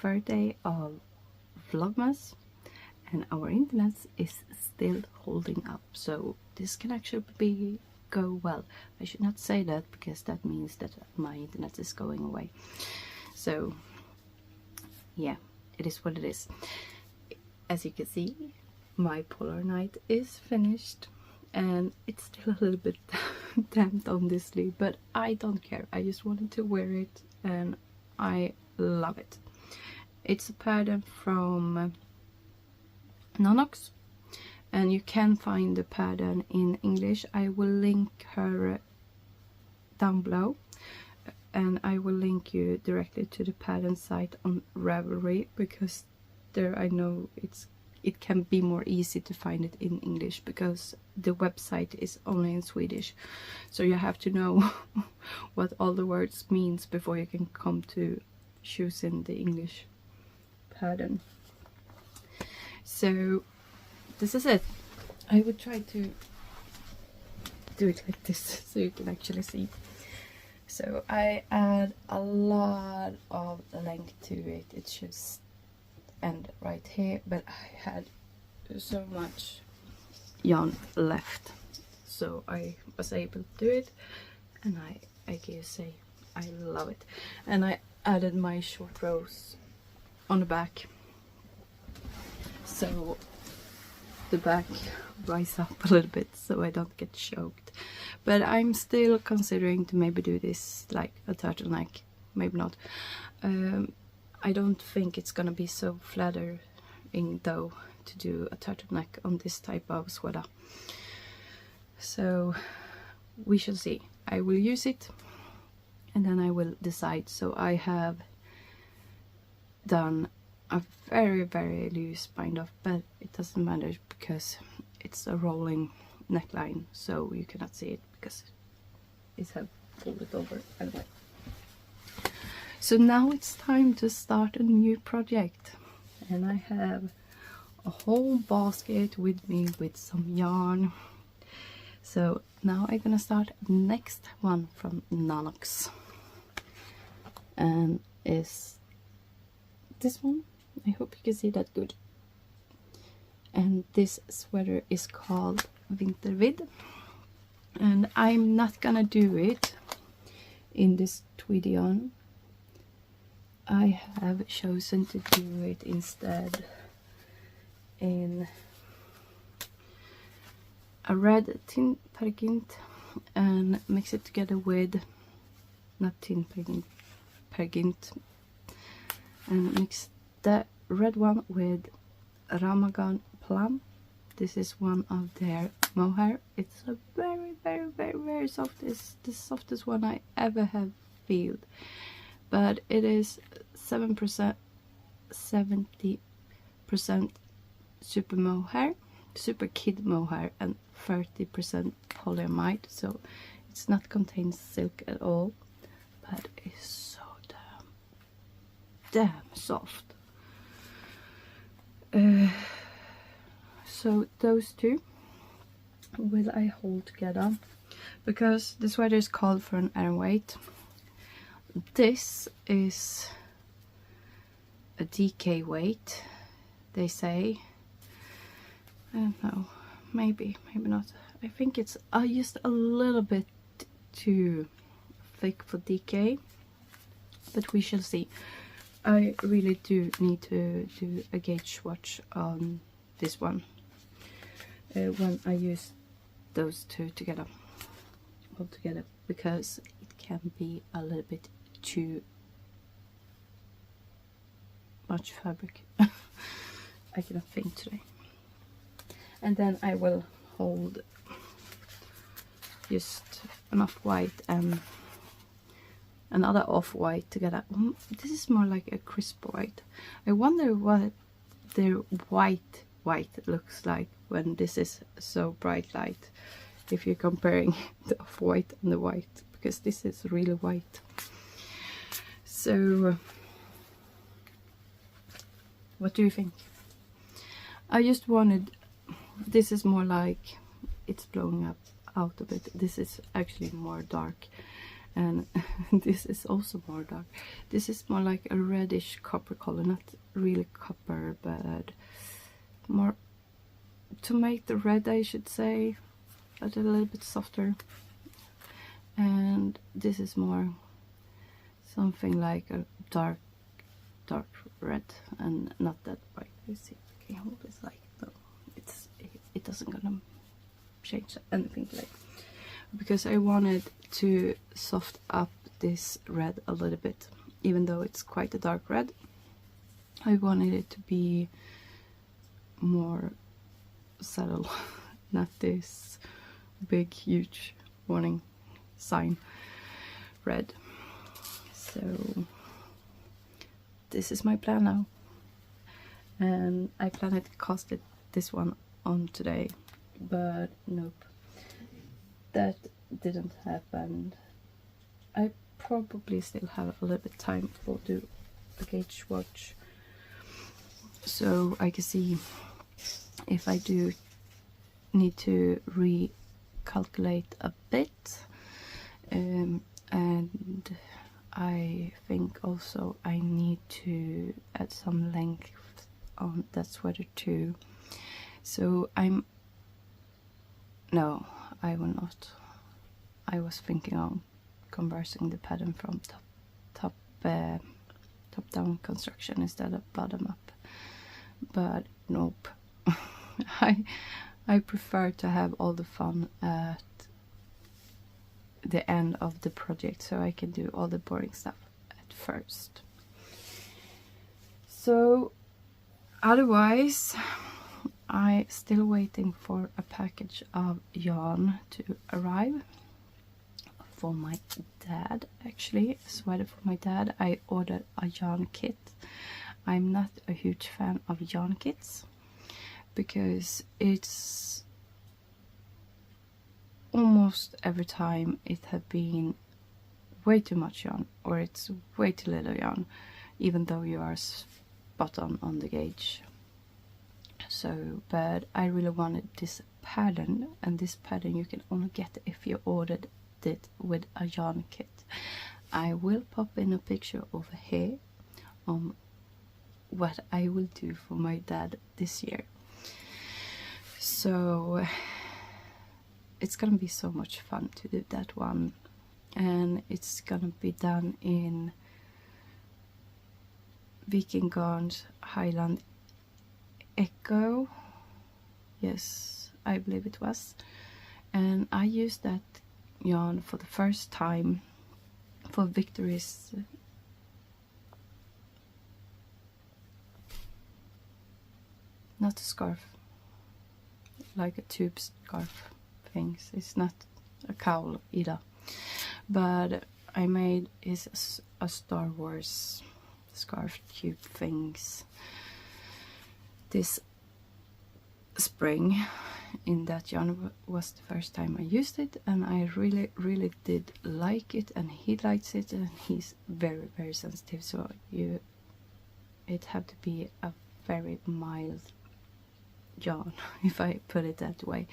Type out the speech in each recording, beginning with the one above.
third day of Vlogmas, and our internet is still holding up, so this can actually go well. I should not say that because that means that my internet is going away. So yeah, it is what it is. As you can see, my Polarnatt is finished, and it's still a little bit damped on this sleeve, but I don't care. I just wanted to wear it and I love it. It's a pattern from Nanoks, and you can find the pattern in English. I will link her down below, and I will link you directly to the pattern site on Ravelry, because there I know it can be more easy to find it in English, because the website is only in Swedish, so you have to know what all the words means before you can come to choosing the English pattern. So this is it. I would try to do it like this so you can actually see. So I add a lot of length to it. It should end right here, but I had so much yarn left, so I was able to do it, and I can say I love it. And I added my short rows on the back, so the back rise up a little bit so I don't get choked. But I'm still considering to maybe do this like a turtleneck, maybe not. I don't think it's gonna be so flattering though to do a turtleneck on this type of sweater, so we shall see. I will use it and then I will decide. So I have done a very loose bind off, but it doesn't matter because it's a rolling neckline, so you cannot see it because it's have folded over anyway. So now it's time to start a new project, and I have a whole basket with me with some yarn. So now I'm gonna start next one from Nanoks, and is this one. I hope you can see that good. And this sweater is called Vintervidd, and I'm not gonna do it in this tweed yarn. I have chosen to do it instead in a red tin pergint and mix it together with, not tin pergint, and mix the red one with Ramagan plum. This is one of their mohair. It's a very soft. It's the softest one I ever have felt, but it is 70% super mohair, super kid mohair, and 30% polyamide, so it's not contains silk at all, but it's so damn soft. So those two will I hold together, because the sweater is called for an iron weight. This is a DK weight, they say. I don't know, maybe not. I think it's just a little bit too thick for DK, but we shall see. I really do need to do a gauge swatch on this one when I use those two together, all together, because it can be a little bit too much fabric. I cannot think today. And then I will hold just an off-white and another off-white together. This is more like a crisp white. I wonder what their white looks like when this is so bright light, if you're comparing the off-white and the white, because this is really white. So what do you think? I just wanted, this is more like it's blowing up out a bit. This is actually more dark, And this is also more dark. This is more like a reddish copper color, not really copper, but more to make the red, I should say, but a little bit softer. And this is more something like a dark red, and not that bright. You see, I can hold this like, no, it doesn't gonna change anything like, because I wanted to soft up this red a little bit. Even though it's quite a dark red, I wanted it to be more subtle, not this big huge warning sign red. So this is my plan now, and I planned to cast it this one on today, but nope, that didn't happen. I probably still have a little bit time for do a gauge watch, so I can see if I do need to recalculate a bit, and I think also I need to add some length on that sweater too. So no, I will not. I was thinking on conversing the pattern from top down construction instead of bottom up, but nope. I prefer to have all the fun at the end of the project, so I can do all the boring stuff at first. So otherwise, I still waiting for a package of yarn to arrive for my dad. Actually, a sweater for my dad. I ordered a yarn kit. I'm not a huge fan of yarn kits because it's almost every time it have been way too much yarn, or it's way too little yarn, even though you are spot on the gauge. So, but I really wanted this pattern, and this pattern you can only get if you ordered it with a yarn kit. I will pop in a picture over here on what I will do for my dad this year. So it's gonna be so much fun to do that one, and it's gonna be done in Viking Garns Highland Echo. Yes, I believe it was. And I used that yarn for the first time for Victory's not a scarf, like a tube scarf things. It's not a cowl either, but I made is a Star Wars scarf tube things this spring. In that yarn was the first time I used it, and I really did like it, and he likes it, and he's very sensitive, so it had to be a very mild yarn, if I put it that way.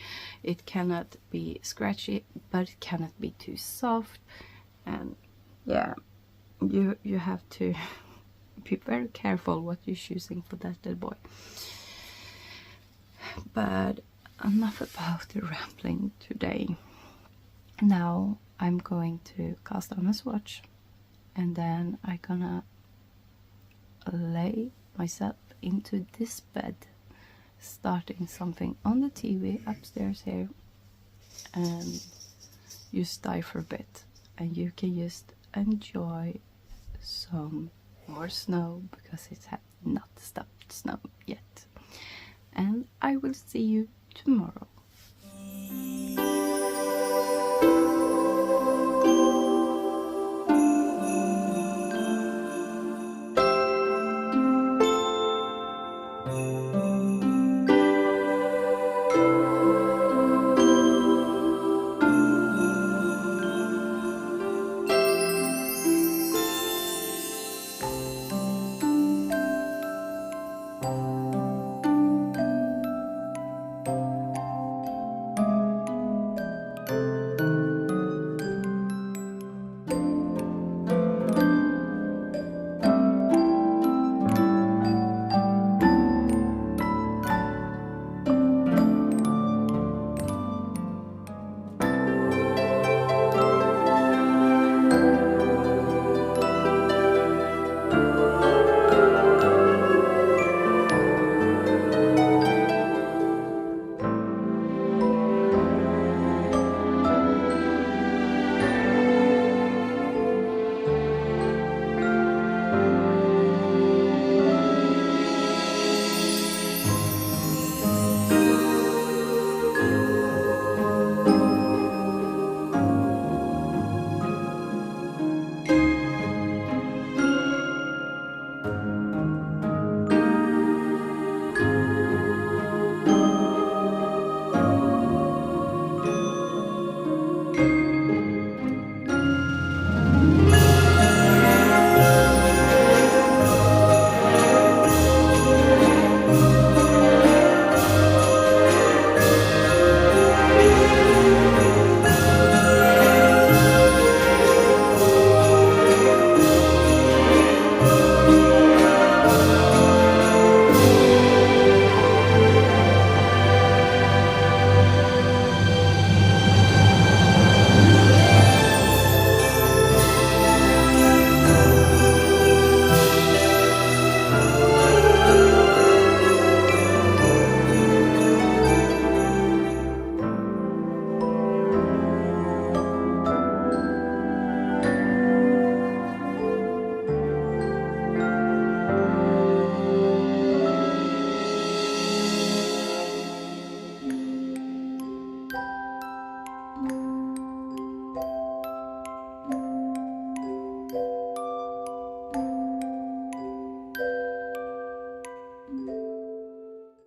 It cannot be scratchy, but it cannot be too soft, and yeah, you have to be very careful what you're choosing for that little boy. But enough about the rambling today. Now I'm going to cast on a swatch, and then I'm gonna lay myself into this bed, starting something on the TV upstairs here, and just die for a bit, and you can just enjoy some more snow because it has not stopped snow yet. And I will see you tomorrow.